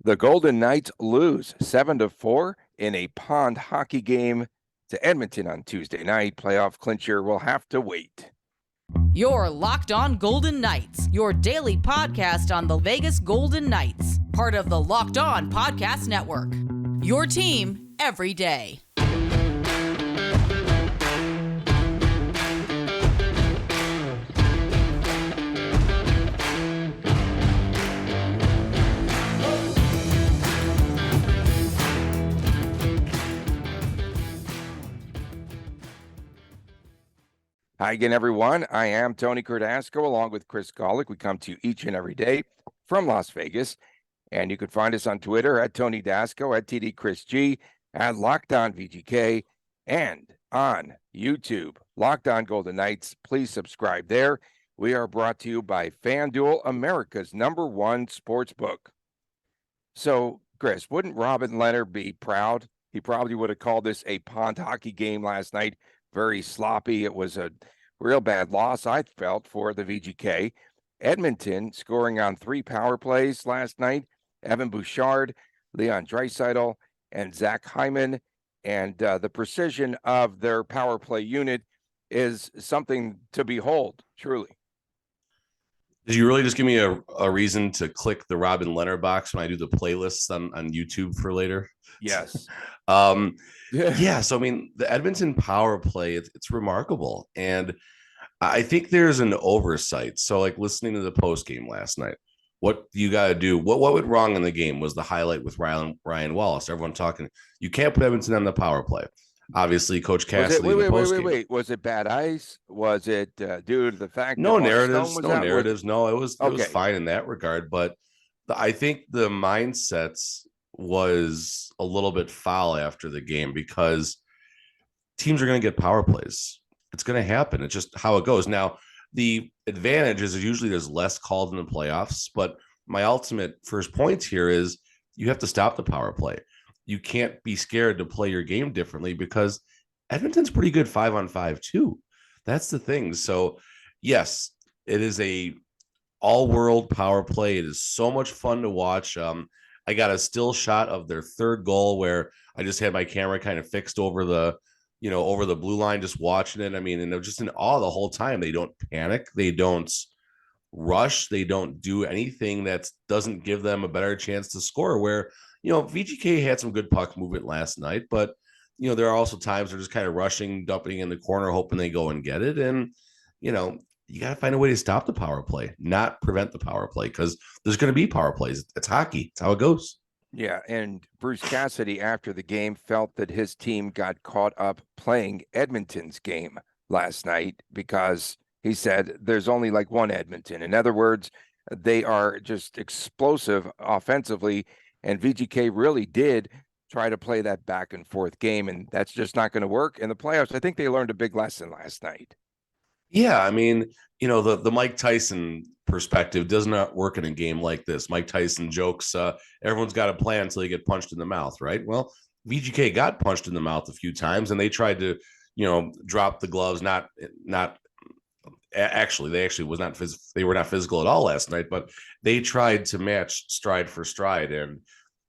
The Golden Knights lose 7-4 in a pond hockey game to Edmonton on Tuesday night. Playoff clincher will have to wait. You're Locked On Golden Knights, your daily podcast on the Vegas Golden Knights, part of the Locked On Podcast Network. Your team every day. Hi again, everyone. I am Tony Cardasco along with Chris Golick. We come to you each and every day from Las Vegas. And you can find us on Twitter at Tony Dasco, at TD Chris G, at Locked On VGK, and on YouTube, Locked On Golden Knights. Please subscribe there. We are brought to you by FanDuel, America's #1 sportsbook. So, Chris, wouldn't Robin Lehner be proud? He probably would have called this a pond hockey game last night. Very sloppy. It was a real bad loss, I felt, for the VGK. Edmonton scoring on 3 power plays last night. Evan Bouchard, Leon Draisaitl, and Zach Hyman. And the precision of their power play unit is something to behold, truly. Did you really just give me a reason to click the Robin Lehner box when I do the playlists on YouTube for later? Yes. Yeah. So, I mean, the Edmonton power play, it's remarkable. And I think there's an oversight. So, like listening to the post game last night, what you got to do? What went wrong in the game was the highlight with Ryan Wallace. Everyone talking, you can't put Edmonton on the power play. Obviously, Coach Cassidy. Wait. Was it bad ice? Was it due to the fact no that narratives? was No out? narratives. No, it was Okay. fine in that regard. But I think the mindsets was a little bit foul after the game because teams are going to get power plays. It's going to happen. It's just how it goes. Now, the advantage is usually there's less called in the playoffs. But my ultimate first point here is you have to stop the power play. You can't be scared to play your game differently because Edmonton's pretty good 5-on-5 too. That's the thing. So yes, it is a all-world power play. It is so much fun to watch. I got a still shot of their third goal where I just had my camera kind of fixed over the blue line, just watching it. I mean, and they're just in awe the whole time. They don't panic. They don't rush. They don't do anything that doesn't give them a better chance to score. Where, VGK had some good puck movement last night, but, there are also times they're just kind of rushing, dumping in the corner, hoping they go and get it. And, you got to find a way to stop the power play, not prevent the power play, because there's going to be power plays. It's hockey. It's how it goes. Yeah, and Bruce Cassidy, after the game, felt that his team got caught up playing Edmonton's game last night because he said there's only like one Edmonton. In other words, they are just explosive offensively, and VGK really did try to play that back and forth game, and that's just not going to work in the playoffs. I think they learned a big lesson last night. Yeah, I mean, the Mike Tyson perspective does not work in a game like this. Mike Tyson jokes, everyone's got a plan until you get punched in the mouth, right? Well, VGK got punched in the mouth a few times, and they tried to, drop the gloves. They were not physical at all last night, but they tried to match stride for stride, and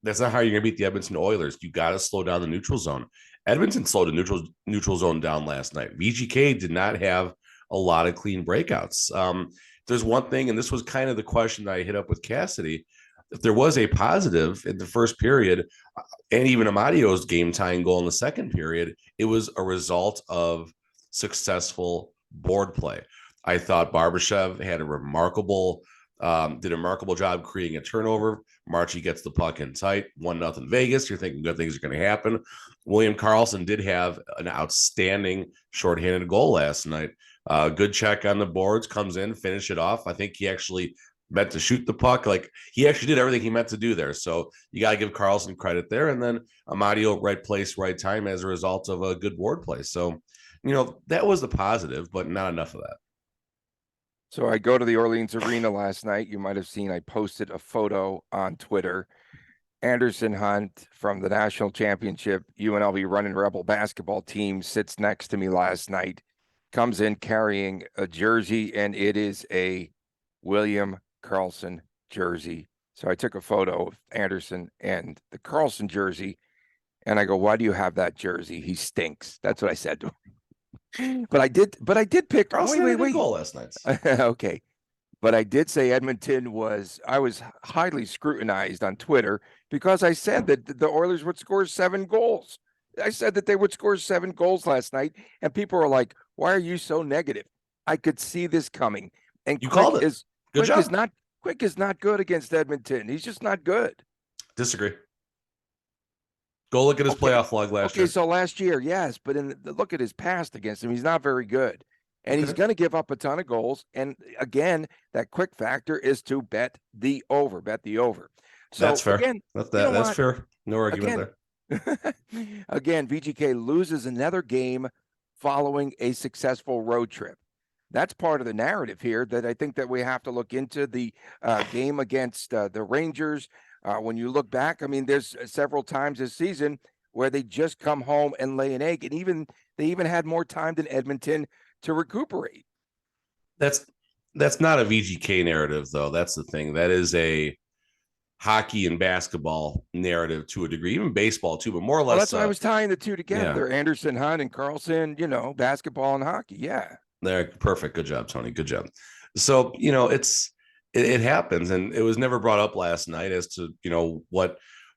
that's not how you're going to beat the Edmonton Oilers. You got to slow down the neutral zone. Edmonton slowed the neutral zone down last night. VGK did not have a lot of clean breakouts. There's one thing, and this was kind of the question that I hit up with Cassidy. If there was a positive in the first period, and even Amadio's game-tying goal in the second period, it was a result of successful board play. I thought Barbashev had did a remarkable job creating a turnover. Marchie gets the puck in tight, 1-0 Vegas. You're thinking good things are going to happen. William Karlsson did have an outstanding shorthanded goal last night. Good check on the boards, comes in, finish it off. I think he actually meant to shoot the puck. Like, he actually did everything he meant to do there. So you got to give Karlsson credit there. And then Amadio, right place, right time as a result of a good board play. So, that was the positive, but not enough of that. So I go to the Orleans Arena last night. You might have seen I posted a photo on Twitter. Anderson Hunt from the national championship UNLV Running Rebel basketball team sits next to me last night, comes in carrying a jersey, and it is a William Karlsson jersey. So I took a photo of Anderson and the Carlson jersey, and I go, "Why do you have that jersey? He stinks." That's what I said to him. But I did pick. Carlson had a good goal last night. Okay. But I did say I was highly scrutinized on Twitter because I said that the Oilers would score 7 goals. I said that they would score 7 goals last night, and people are like, "Why are you so negative?" I could see this coming. And You called it. Good job. Quick is not good against Edmonton. He's just not good. Disagree. Go look at his playoff log last year. Okay, so last year, yes, but look at his past against him. He's not very good. And he's going to give up a ton of goals. And again, that quick factor is to bet the over. So that's fair. Again, that's fair. No argument there. Again, VGK loses another game following a successful road trip. That's part of the narrative here that I think that we have to look into. The game against the Rangers. When you look back, I mean, there's several times this season where they just come home and lay an egg, and they even had more time than Edmonton to recuperate. That's not a VGK narrative, though. That's the thing. That is a hockey and basketball narrative to a degree, even baseball too, but more or less. That's why I was tying the two together. Yeah. Anderson, Hunt, and Carlson, basketball and hockey. Yeah. They're perfect. Good job, Tony. Good job. So, it happens, and it was never brought up last night as to,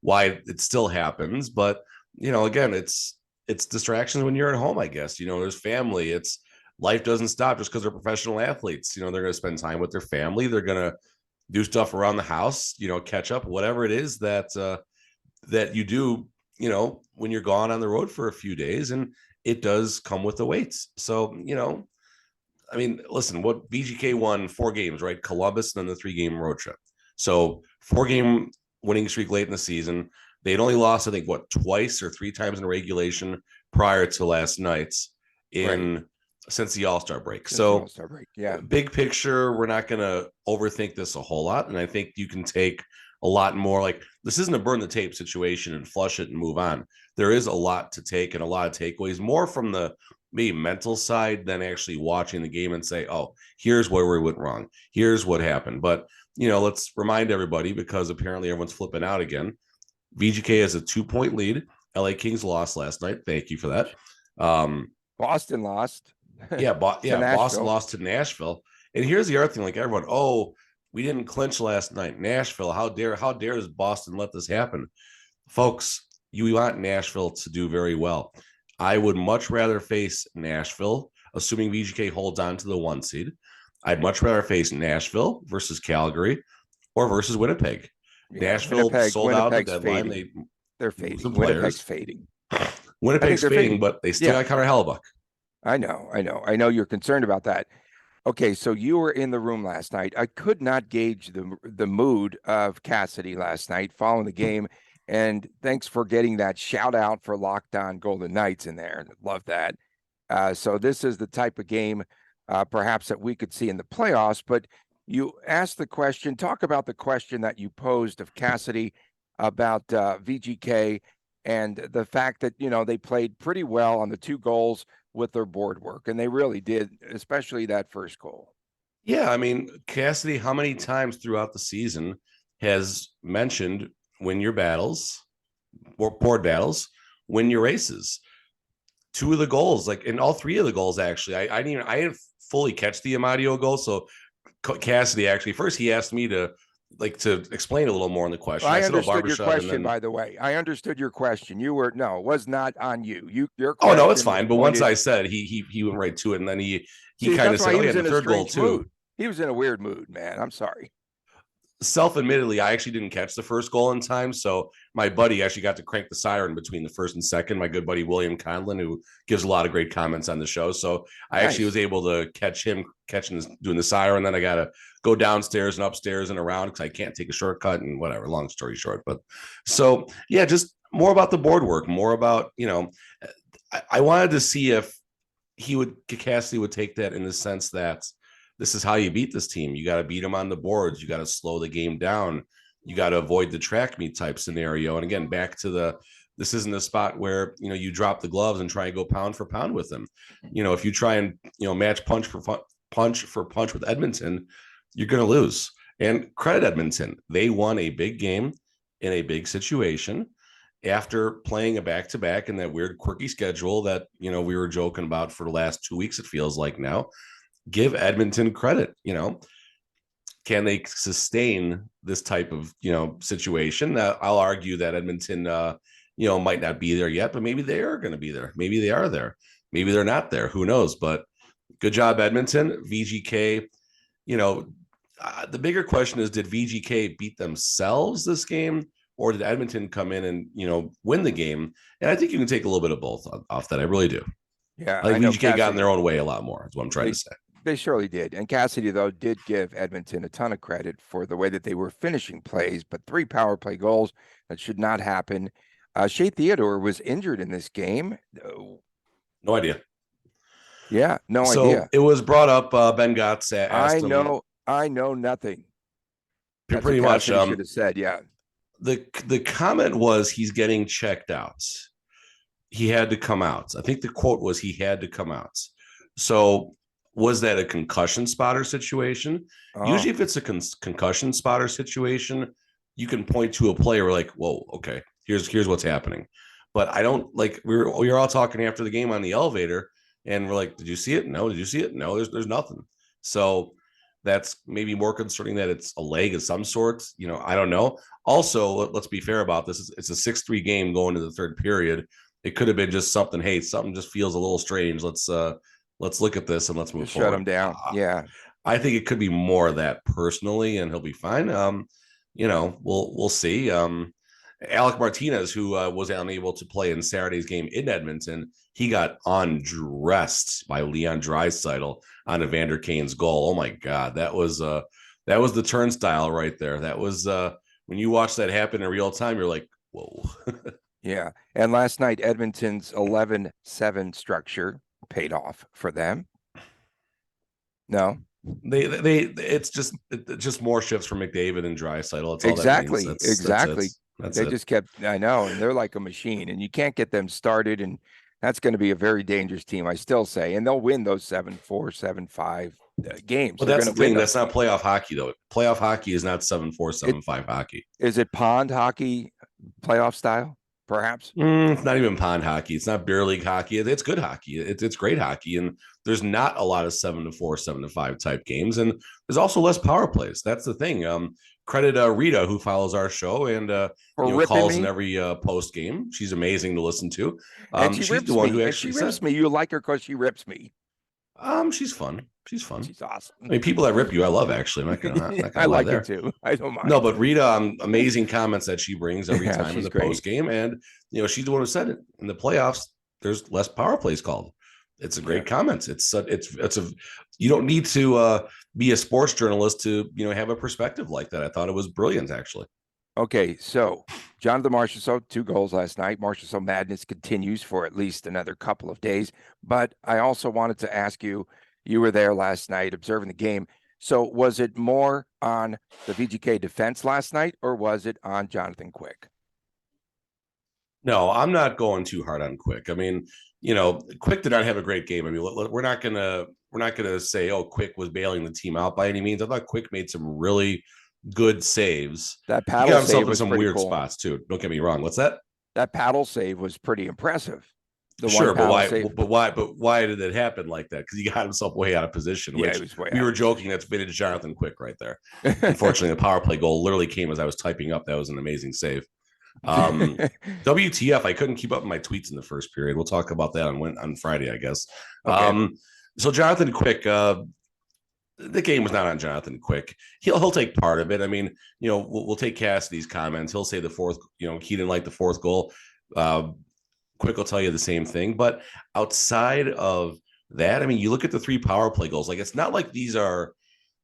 why it still happens. But, again, it's distractions when you're at home, I guess. There's family. Life doesn't stop just because they're professional athletes. They're going to spend time with their family. They're going to do stuff around the house, catch up, whatever it is that you do, when you're gone on the road for a few days, and it does come with the weights. So, I mean, listen, what VGK won 4 games, right? Columbus and then the 3-game road trip. So 4-game winning streak late in the season. They'd only lost, I think, twice or 3 times in regulation prior to last night's since the All-Star break. Yeah. Big picture, we're not going to overthink this a whole lot. And I think you can take a lot more, like, this isn't a burn the tape situation and flush it and move on. There is a lot to take and a lot of takeaways, more from the maybe mental side than actually watching the game and say, oh, here's where we went wrong. Here's what happened. But, let's remind everybody, because apparently everyone's flipping out again. VGK has a 2-point lead. LA Kings lost last night. Thank you for that. Boston lost. Boston lost to Nashville. And here's the other thing, like everyone, we didn't clinch last night. Nashville, how dare does Boston let this happen? Folks, you want Nashville to do very well. I would much rather face Nashville, assuming VGK holds on to the 1 seed. I'd much rather face Nashville versus Calgary or versus Winnipeg. Yeah, Nashville sold out the deadline. They're fading. Winnipeg's fading. Winnipeg's fading, but they still got Connor Hellebuck. I know you're concerned about that. Okay, so you were in the room last night. I could not gauge the mood of Cassidy last night following the game. And thanks for getting that shout out for Locked On Golden Knights in there. Love that. So this is the type of game perhaps that we could see in the playoffs. But you asked the question, talk about the question that you posed of Cassidy about VGK and the fact that, they played pretty well on the 2 goals with their board work. And they really did, especially that first goal. Yeah, I mean, Cassidy, how many times throughout the season has mentioned win your battles, or board battles, win your races. 2 of the goals, like in all 3 of the goals, actually, I didn't fully catch the Amadio goal. So Cassidy, actually, first he asked me to explain a little more on the question. Well, I understood your question, by the way. I understood your question. It was not on you. Your question. Oh no, it's fine. But once I said it, he went right to it, and then he kind of said, "Oh yeah, the 3rd goal too." Mood. He was in a weird mood, man. I'm sorry. Self-admittedly, I actually didn't catch the first goal in time, so my buddy actually got to crank the siren between the first and second. My good buddy William Conlon, who gives a lot of great comments on the show, so I actually was able to catch him doing the siren. Then I got to go downstairs and upstairs and around because I can't take a shortcut and whatever. Long story short, but so yeah, just more about the board work, more about I wanted to see if Cassidy would take that in the sense that this is how you beat this team. You got to beat them on the boards. You got to slow the game down. You got to avoid the track meet type scenario. And again, back to this isn't a spot where, you drop the gloves and try and go pound for pound with them. If you try and, match punch for punch with Edmonton, you're going to lose. And credit Edmonton. They won a big game in a big situation after playing a back-to-back in that weird quirky schedule that, we were joking about for the last 2 weeks, it feels like now. Give Edmonton credit. Can they sustain this type of, situation? I'll argue that Edmonton, might not be there yet, but maybe they are going to be there. Maybe they are there. Maybe they're not there. Who knows? But good job, Edmonton. VGK, the bigger question is, did VGK beat themselves this game, or did Edmonton come in and, win the game? And I think you can take a little bit of both off that. I really do. Yeah. I think VGK got in their own way a lot more, is what I'm trying to say. They surely did. And Cassidy, though, did give Edmonton a ton of credit for the way that they were finishing plays, but 3 power play goals, that should not happen. Shea Theodore was injured in this game. No idea. Yeah, no idea. It was brought up. Ben Gotts asked him. I know nothing. That's pretty much. Should have said, yeah. The comment was he's getting checked out. He had to come out. I think the quote was he had to come out. So was that a concussion spotter situation? Oh. Usually if it's a concussion spotter situation, you can point to a player like, whoa, okay, here's what's happening. But I don't like, we were all talking after the game on the elevator and we're like, did you see it? No. Did you see it? No, there's nothing. So that's maybe more concerning that it's a leg of some sort. I don't know. Also, let's be fair about this. It's a 6-3 game going to the third period. It could have been just something. Hey, something just feels a little strange. Let's look at this and let's move forward. Shut him down. Yeah. I think it could be more of that personally, and he'll be fine. We'll see. Alec Martinez, who was unable to play in Saturday's game in Edmonton, he got undressed by Leon Draisaitl on Evander Kane's goal. Oh my God, that was the turnstile right there. That was when you watch that happen in real time, you're like, whoa. Yeah. And last night, Edmonton's 11-7 structure paid off for them. No, it's just more shifts for McDavid and Draisaitl. That's all exactly. That Exactly. That's they it. just kept. I know, and they're like a machine, and you can't get them started, and that's going to be a very dangerous team. I still say, and they'll win those 7-4, 7-5 games. Well, that's the thing. That's not playoff hockey, though. Playoff hockey is not 7-4, 7-5 hockey. Is it pond hockey, playoff style? Perhaps it's not even pond hockey. It's not beer league hockey. It's good hockey. It's great hockey, and there's not a lot of 7-4, 7-5 type games, and there's also less power plays. That's the thing. Credit Rita, who follows our show and calls in every post game. She's amazing to listen to. And she's the one who actually rips me. You like her because she rips me. She's fun. She's awesome. I mean, people that rip you, I love. Actually, I'm not gonna I like her too. I don't mind. No, but Rita, amazing comments that she brings every time in the post game, and she's the one who said it. In the playoffs, there's less power plays called. It's a great comment. It's you don't need to be a sports journalist to have a perspective like that. I thought it was brilliant, actually. Okay, so Jonathan Marchessault, 2 goals last night. Marchessault madness continues for at least another couple of days. But I also wanted to ask you, you were there last night observing the game. So was it more on the VGK defense last night, or was it on Jonathan Quick? No, I'm not going too hard on Quick. I mean, Quick did not have a great game. I mean, we're not gonna say, oh, Quick was bailing the team out by any means. I thought Quick made some really good saves. That paddle save was some weird spots too. Don't get me wrong. What's that? That paddle save was pretty impressive. Sure, but why did it happen like that? Because he got himself way out of position. Yeah, we were joking. That's vintage Jonathan Quick right there. Unfortunately, the power play goal literally came as I was typing up. That was an amazing save. WTF? I couldn't keep up with my tweets in the first period. We'll talk about that on Friday, I guess. Okay. So Jonathan Quick. The game was not on Jonathan Quick. He'll take part of it. I mean, we'll take Cassidy's comments. He'll say the fourth, he didn't like the fourth goal. Quick will tell you the same thing. But outside of that, I mean, you look at the 3 power play goals. Like, it's not like these are,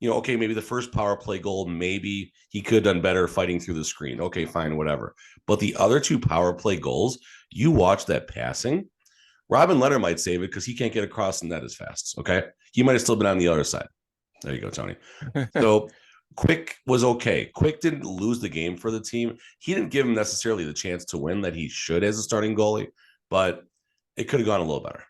okay, maybe the first power play goal, maybe he could have done better fighting through the screen. Okay, fine, whatever. But the other 2 power play goals, you watch that passing. Robin Leonard might save it because he can't get across the net as fast. Okay, he might have still been on the other side. There you go, Tony. So Quick was okay. Quick didn't lose the game for the team. He didn't give him necessarily the chance to win that he should as a starting goalie, but it could have gone a little better.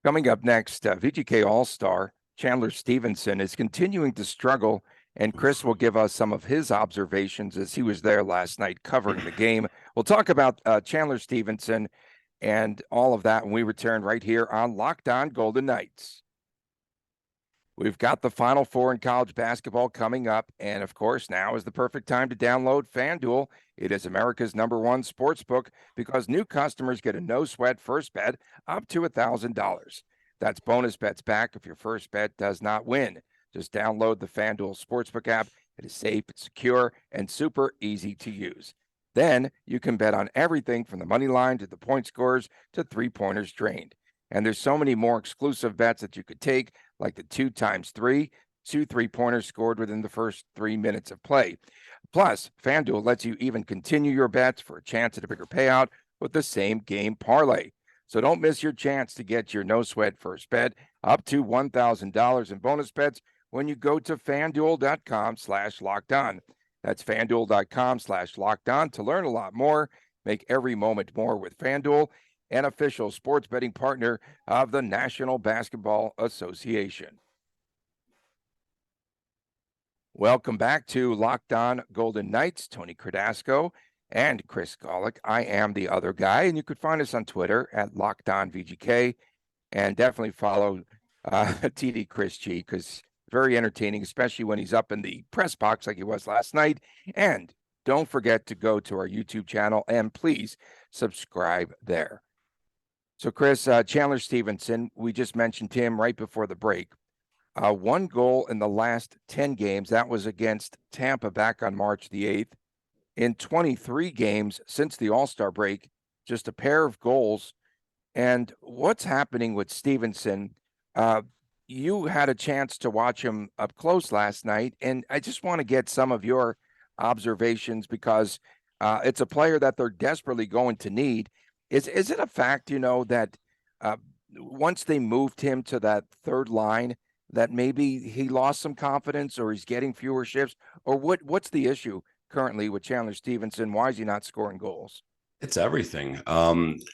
Coming up next, VGK All-Star Chandler Stephenson is continuing to struggle And Chris will give us some of his observations as he was there last night covering the game. We'll talk about Chandler Stephenson and all of that when we return right here on Locked On Golden Knights. We've got the Final Four in college basketball coming up, and of course, now is the perfect time to download FanDuel. It is America's #1 sportsbook because new customers get a no-sweat first bet up to $1,000. That's bonus bets back if your first bet does not win. Just download the FanDuel Sportsbook app. It is safe, it's secure, and super easy to use. Then you can bet on everything from the money line to the point scores to three-pointers drained. And there's so many more exclusive bets that you could take, like the 2x3, 2 3-pointers scored within the first 3 minutes of play. Plus, FanDuel lets you even continue your bets for a chance at a bigger payout with the same game parlay. So don't miss your chance to get your no-sweat first bet up to $1,000 in bonus bets when you go to FanDuel.com/lockedon. That's FanDuel.com/lockedon to learn a lot more. Make every moment more with FanDuel, an official sports betting partner of the National Basketball Association. Welcome back to Locked On Golden Knights. Tony Cardasco and Chris Golick. I am the other guy, and you could find us on Twitter at Locked On VGK, and definitely follow TD Chris G, because very entertaining, especially when he's up in the press box like he was last night. And don't forget to go to our YouTube channel and please subscribe there. So, Chris, Chandler Stephenson, we just mentioned him right before the break. 1 goal in the last 10 games. That was against Tampa back on March the 8th. In 23 games since the All-Star break, just a pair of goals. And what's happening with Stephenson? You had a chance to watch him up close last night, and I just want to get some of your observations because it's a player that they're desperately going to need. Is it a fact, that once they moved him to that third line, that maybe he lost some confidence or he's getting fewer shifts? Or what's the issue currently with Chandler Stephenson? Why is he not scoring goals? It's everything.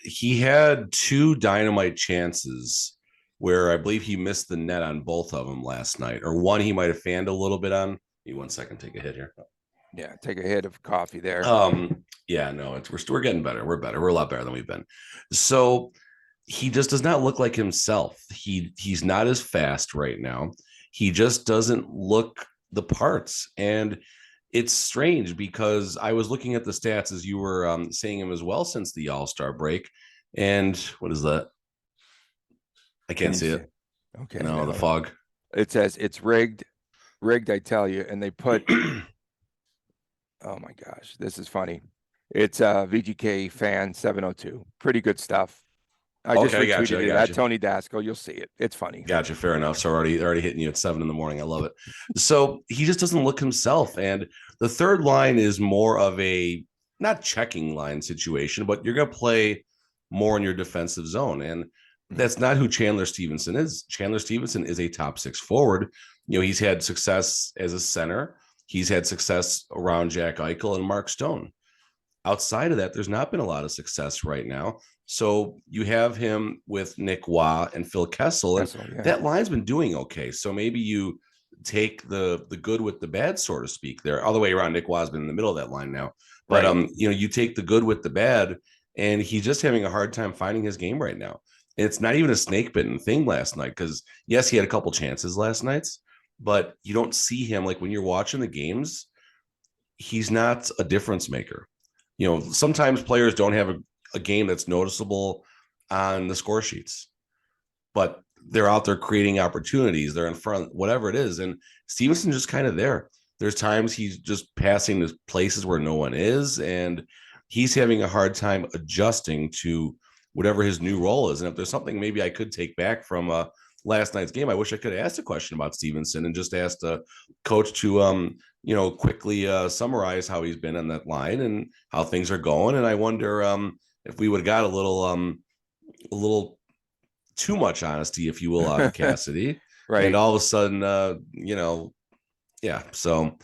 He had 2 dynamite chances where I believe he missed the net on both of them last night, or one he might have fanned a little bit on. Give me 1 second, take a hit here. Yeah, take a hit of coffee there. Yeah, no, we're getting better. We're better. We're a lot better than we've been. So he just does not look like himself. He's not as fast right now. He just doesn't look the parts. And it's strange because I was looking at the stats as you were saying him as well since the All-Star break. And what is that? I can't see it. Okay. No, the fog. It says it's rigged, I tell you. And they put, oh my gosh, this is funny. It's VGK fan 702. Pretty good stuff. I just retweeted it at Tony Dasco. You'll see it. It's funny. Gotcha. Fair enough. So already hitting you at 7 a.m. I love it. So he just doesn't look himself. And the third line is more of a not checking line situation, but you're going to play more in your defensive zone. And that's not who Chandler Stephenson is. Chandler Stephenson is a top 6 forward. He's had success as a center. He's had success around Jack Eichel and Mark Stone. Outside of that, there's not been a lot of success right now. So you have him with Nick Waugh and Phil Kessel, and that line's been doing okay. So maybe you take the good with the bad, so to speak, there. All the way around, Nick Waugh's been in the middle of that line now. But right. You take the good with the bad, and he's just having a hard time finding his game right now. And it's not even a snake bitten thing last night, because yes, he had a couple chances last night, but you don't see him like when you're watching the games. He's not a difference maker. Sometimes players don't have a game that's noticeable on the score sheets, but they're out there creating opportunities. They're in front, whatever it is. And Stevenson's just kind of there. There's times he's just passing to places where no one is, and he's having a hard time adjusting to whatever his new role is. And if there's something maybe I could take back from last night's game, I wish I could have asked a question about Stephenson and just asked a coach to quickly summarize how he's been on that line and how things are going. And I wonder if we would have got a little too much honesty, if you will, out of Cassidy. Right. And all of a sudden, yeah. So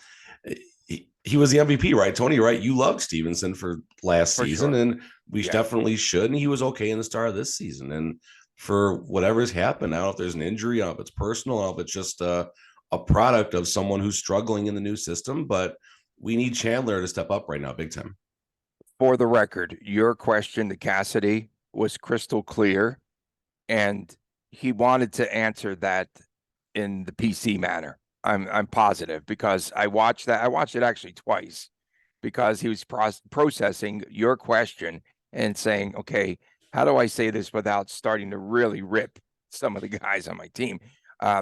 he was the MVP, right? Tony, right? You loved Stephenson for last season, sure. And we definitely should. And he was okay in the start of this season. And for whatever's happened, I don't know if there's an injury, I don't know if it's personal, I don't know if it's just a product of someone who's struggling in the new system, but we need Chandler to step up right now, big time. For the record, your question to Cassidy was crystal clear, and he wanted to answer that in the PC manner. I'm positive, because I watched that. I watched it actually twice, because he was processing your question and saying, okay, how do I say this without starting to really rip some of the guys on my team?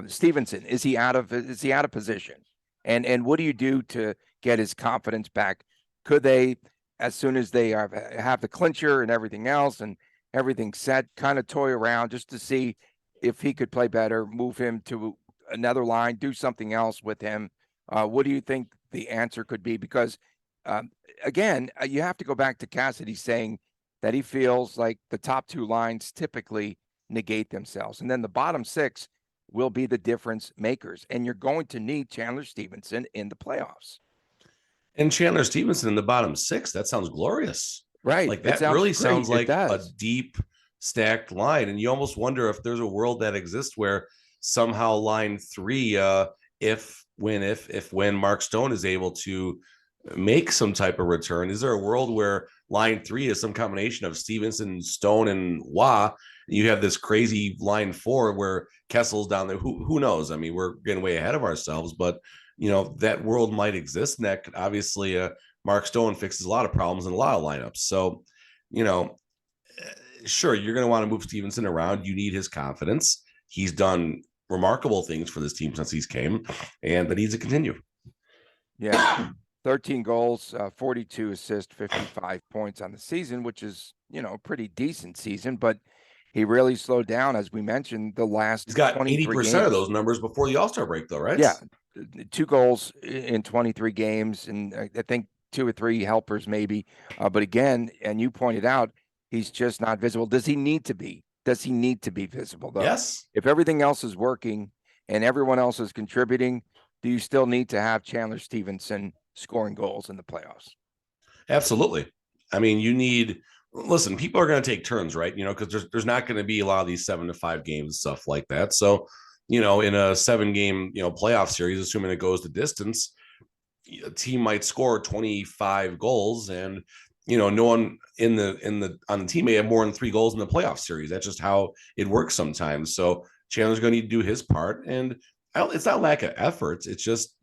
Stephenson, is he out of position? And what do you do to get his confidence back? Could they, as soon as they have the clincher and everything else and everything set, kind of toy around just to see if he could play better, move him to another line, do something else with him? What do you think the answer could be? Because again, you have to go back to Cassidy saying that he feels like the top two lines typically negate themselves, and then the bottom six will be the difference makers, and you're going to need Chandler Stephenson in the playoffs. And Chandler Stephenson in the bottom six, that sounds glorious. Right. Like that really sounds like a deep stacked line. And you almost wonder if there's a world that exists where somehow line three, if when Mark Stone is able to make some type of return, is there a world where line three is some combination of Stevenson, Stone, and Wah? You have this crazy line four where Kessel's down there. Who knows? I mean, we're getting way ahead of ourselves, but that world might exist. And that could obviously, Mark Stone fixes a lot of problems in a lot of lineups. So, sure, you're going to want to move Stevenson around. You need his confidence. He's done remarkable things for this team since he's came, and that needs to continue. Yeah. 13 goals, 42 assists, 55 points on the season, which is, a pretty decent season, but he really slowed down, as we mentioned, the last. He's got 80% of those numbers before the All-Star break, though, right? Yeah. 2 goals in 23 games, and I think 2 or 3 helpers maybe. But again, and you pointed out, he's just not visible. Does he need to be? Does he need to be visible, though? Yes. If everything else is working and everyone else is contributing, do you still need to have Chandler Stephenson scoring goals in the playoffs? Absolutely. I mean, listen, people are going to take turns, right? Because there's not going to be a lot of these 7-5 games and stuff like that. So, in a 7-game, playoff series, assuming it goes to distance, a team might score 25 goals, and no one on the team may have more than 3 goals in the playoff series. That's just how it works sometimes. So Chandler's going to need to do his part, and it's not lack of efforts. It's just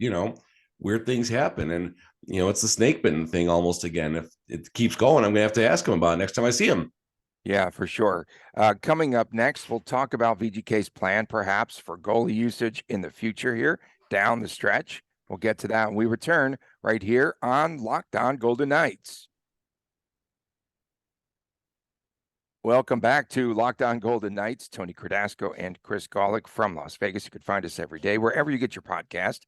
weird things happen, and it's the snake bitten thing almost again. If it keeps going, I'm going to have to ask him about it next time I see him. Yeah, for sure. Coming up next, we'll talk about VGK's plan, perhaps, for goalie usage in the future here down the stretch. We'll get to that when we return right here on Locked On Golden Knights. Welcome back to Locked On Golden Knights. Tony Cardasco and Chris Golick from Las Vegas. You can find us every day, wherever you get your podcast.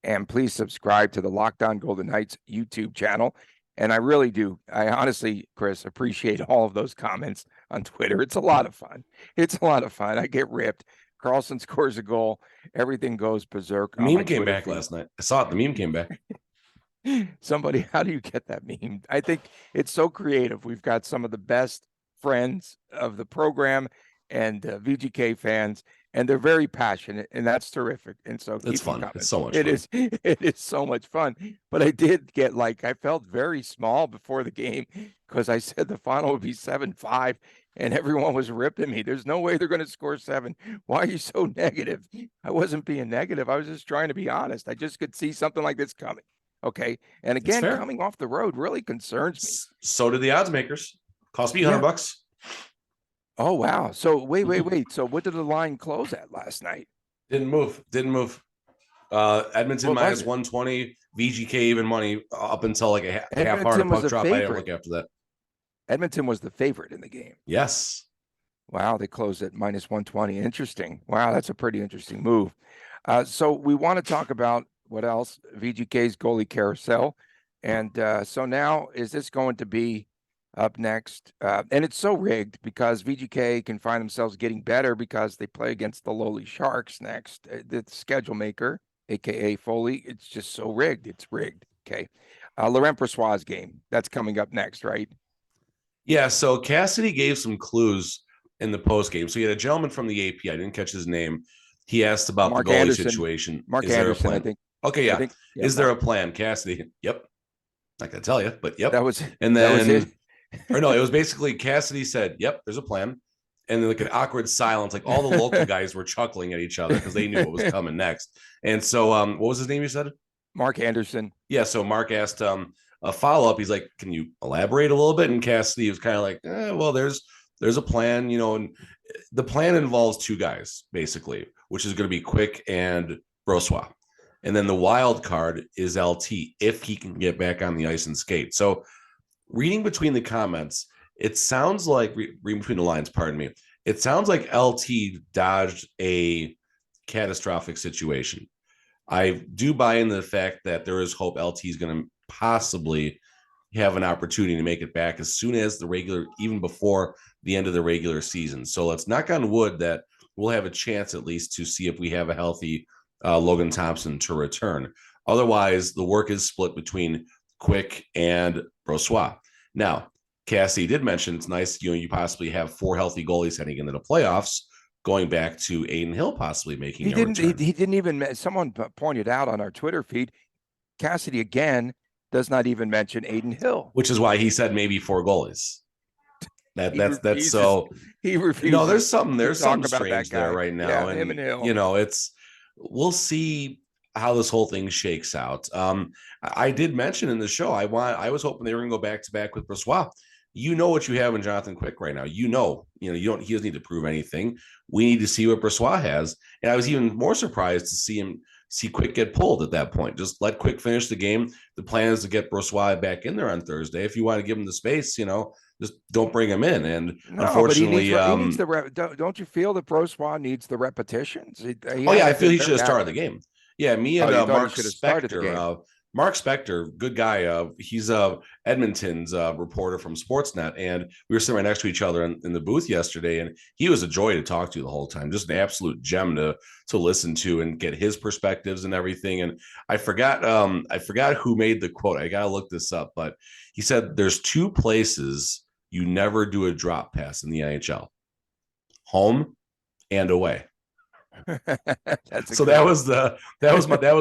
And please subscribe to the Locked On Golden Knights YouTube channel. And I really do. I honestly, Chris, appreciate all of those comments on Twitter. It's a lot of fun. I get ripped. Carlson scores a goal. Everything goes berserk. The meme came back last night. I saw it. The meme came back. Somebody, how do you get that meme? I think it's so creative. We've got some of the best friends of the program and VGK fans, and they're very passionate, and that's terrific. And so it's fun. It's so much fun. It is so much fun. But I did get I felt very small before the game, because I said the final would be 7-5, and everyone was ripping me. There's no way they're going to score 7. Why are you so negative? I wasn't being negative. I was just trying to be honest. I just could see something like this coming. Okay. And again, coming off the road really concerns me. So did the odds makers. Cost me $100. Oh, wow. So wait. So what did the line close at last night? Didn't move. Edmonton minus 120, VGK even money up until like a half hour puck drop. I didn't look after that. Edmonton was the favorite in the game. Yes. Wow. They closed at minus 120. Interesting. Wow. That's a pretty interesting move. So we want to talk about what else? VGK's goalie carousel. And so now, is this going to be up next? And it's so rigged because VGK can find themselves getting better because they play against the lowly Sharks next. The schedule maker, a.k.a. Foley, it's just so rigged. It's rigged. Okay. Laurent Brossoit's game, that's coming up next, right? Yeah, so Cassidy gave some clues in the post game. So you had a gentleman from the AP, I didn't catch his name, He asked about Mark the goalie Anderson. situation. Mark Is there Anderson, a plan? I think. Okay, yeah. Is there Mark, a plan, Cassidy? Yep. Not gonna tell you, but yep. that was And that was it. then, or no, it was basically Cassidy said, "Yep, there's a plan." And then like an awkward silence, like all the local guys were chuckling at each other because they knew what was coming next. And so, what was his name? You said Mark Anderson. Yeah. So Mark asked a follow up. He's like, "Can you elaborate a little bit?" And Cassidy was kind of like, "Well, there's a plan, and the plan involves two guys basically, which is going to be Quick and Brossoit. And then the wild card is LT if he can get back on the ice and skate." So reading between the comments, it sounds like reading between the lines, pardon me. It sounds like LT dodged a catastrophic situation. I do buy into the fact that there is hope LT is going to possibly have an opportunity to make it back as soon as even before the end of the regular season. So let's knock on wood that we'll have a chance at least to see if we have a healthy Logan Thompson to return. Otherwise, the work is split between Quick and Brossoit. Now, Cassie did mention it's nice, you possibly have 4 healthy goalies heading into the playoffs, going back to Aiden Hill possibly making a return. He didn't even, someone pointed out on our Twitter feed, Cassidy again does not even mention Aiden Hill. Which is why he said maybe 4 goalies. That's so he refuses. No, there's something strange there right now. Yeah, and him and Hill. We'll see how this whole thing shakes out. I did mention in the show, I was hoping they were going to go back to back with Brossoit. What you have in Jonathan Quick right now. He doesn't need to prove anything. We need to see what Brossoit has. And I was even more surprised to see Quick get pulled at that point. Just let Quick finish the game. The plan is to get Brossoit back in there on Thursday. If you want to give him the space, just don't bring him in. And unfortunately, he needs don't you feel that Brossoit needs the repetitions? I feel he should have started the game. Yeah, me and Mark Spector. Mark Spector, good guy. He's Edmonton's reporter from Sportsnet, and we were sitting right next to each other in the booth yesterday, and he was a joy to talk to the whole time. Just an absolute gem to listen to and get his perspectives and everything. And I forgot who made the quote. I gotta look this up, but he said there's 2 places you never do a drop pass in the NHL: home and away. So that was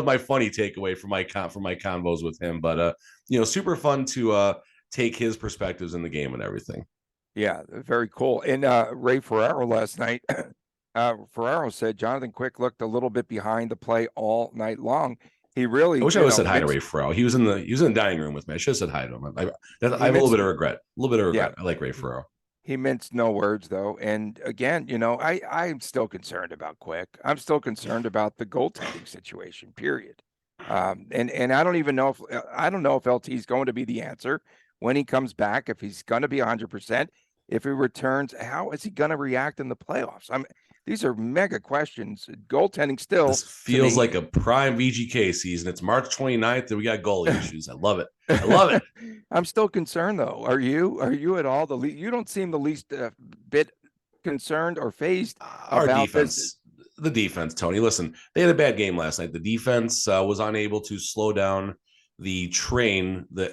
my funny takeaway from my convos with him. But super fun to take his perspectives in the game and everything. Yeah, very cool. And Ray Ferraro last night, Ferraro said Jonathan Quick looked a little bit behind the play all night long. He really. I wish I would have said hi to Ray Ferraro. He was in the dining room with me. I should have said hi to him. I have a little bit of regret. Yeah. I like Ray Ferraro. He minced no words, though. And again, I'm still concerned about Quick. I'm still concerned about the goaltending situation, period. And I don't even know if LT is going to be the answer when he comes back, if he's going to be 100%, if he returns, how is he going to react in the playoffs? These are mega questions. Goaltending still. This feels like a prime VGK season. It's March 29th and we got goalie issues. I love it. I'm still concerned, though. Are you at all? You don't seem the least bit concerned or fazed Our about defense. this. The defense, Tony. Listen, they had a bad game last night. The defense was unable to slow down the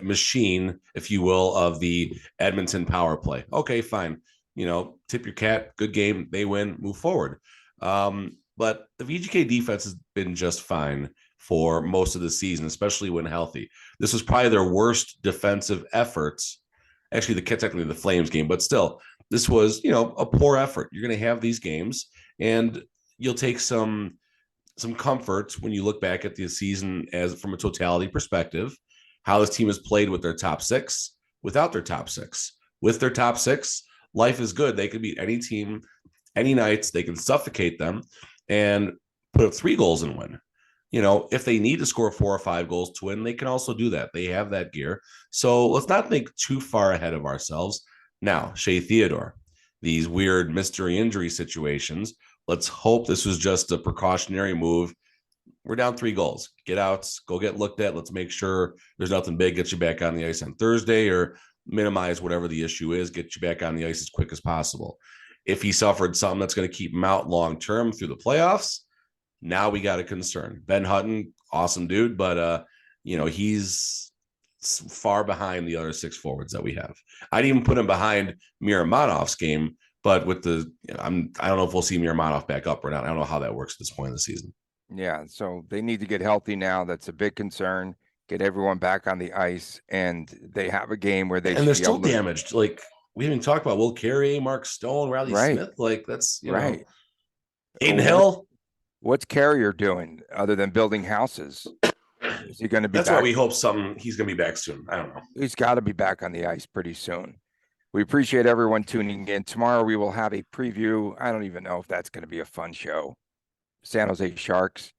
machine, if you will, of the Edmonton power play. Okay, fine. Tip your cap. Good game. They win. Move forward. But the VGK defense has been just fine for most of the season, especially when healthy. This was probably their worst defensive efforts. Actually, technically the Flames game, but still, this was, a poor effort. You're going to have these games, and you'll take some comfort when you look back at the season as from a totality perspective, how this team has played with their top 6, without their top 6. With their top 6, life is good. They can beat any team, any nights. They can suffocate them and put up 3 goals and win. If they need to score 4 or 5 goals to win, they can also do that. They have that gear. So let's not think too far ahead of ourselves. Now, Shea Theodore, these weird mystery injury situations. Let's hope this was just a precautionary move. We're down 3 goals. Get out, go get looked at. Let's make sure there's nothing big. Get you back on the ice on Thursday, or minimize whatever the issue is. Get you back on the ice as quick as possible. If he suffered something that's going to keep him out long-term through the playoffs, now we got a concern. Ben Hutton, awesome dude, but he's far behind the other 6 forwards that we have. I'd even put him behind Miramonov's game, But with I don't know if we'll see Miromanov back up or not. I don't know how that works at this point in the season. Yeah, so they need to get healthy now. That's a big concern. Get everyone back on the ice, and they have a game where they and they're still damaged. Like we haven't talked about Will Carey, Mark Stone, Riley Smith. Like that's you know, Aiden Hill. What's Carrier doing other than building houses? Is he going to be? That's why we hope he's going to be back soon. I don't know. He's got to be back on the ice pretty soon. We appreciate everyone tuning in. Tomorrow we will have a preview. I don't even know if that's going to be a fun show. San Jose Sharks.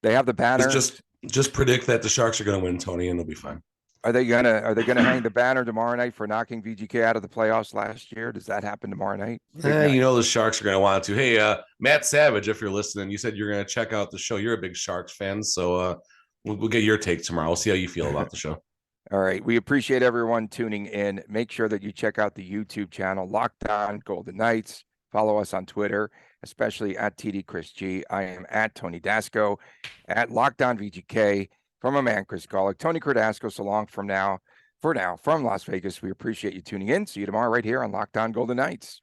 They have the banner. Just predict that the Sharks are going to win, Tony, and they'll be fine. Are they gonna hang the banner tomorrow night for knocking VGK out of the playoffs last year? Does that happen tomorrow night? You know the Sharks are going to want to. Hey, Matt Savage, if you're listening, you said you're going to check out the show. You're a big Sharks fan, so we'll get your take tomorrow. We'll see how you feel about the show. All right. We appreciate everyone tuning in. Make sure that you check out the YouTube channel, Locked On Golden Knights. Follow us on Twitter, especially at TD Chris G. I am at Tony Dasco, at Locked On VGK. From my man, Chris Golick, Tony Cardasco, so long for now, from Las Vegas. We appreciate you tuning in. See you tomorrow right here on Locked On Golden Knights.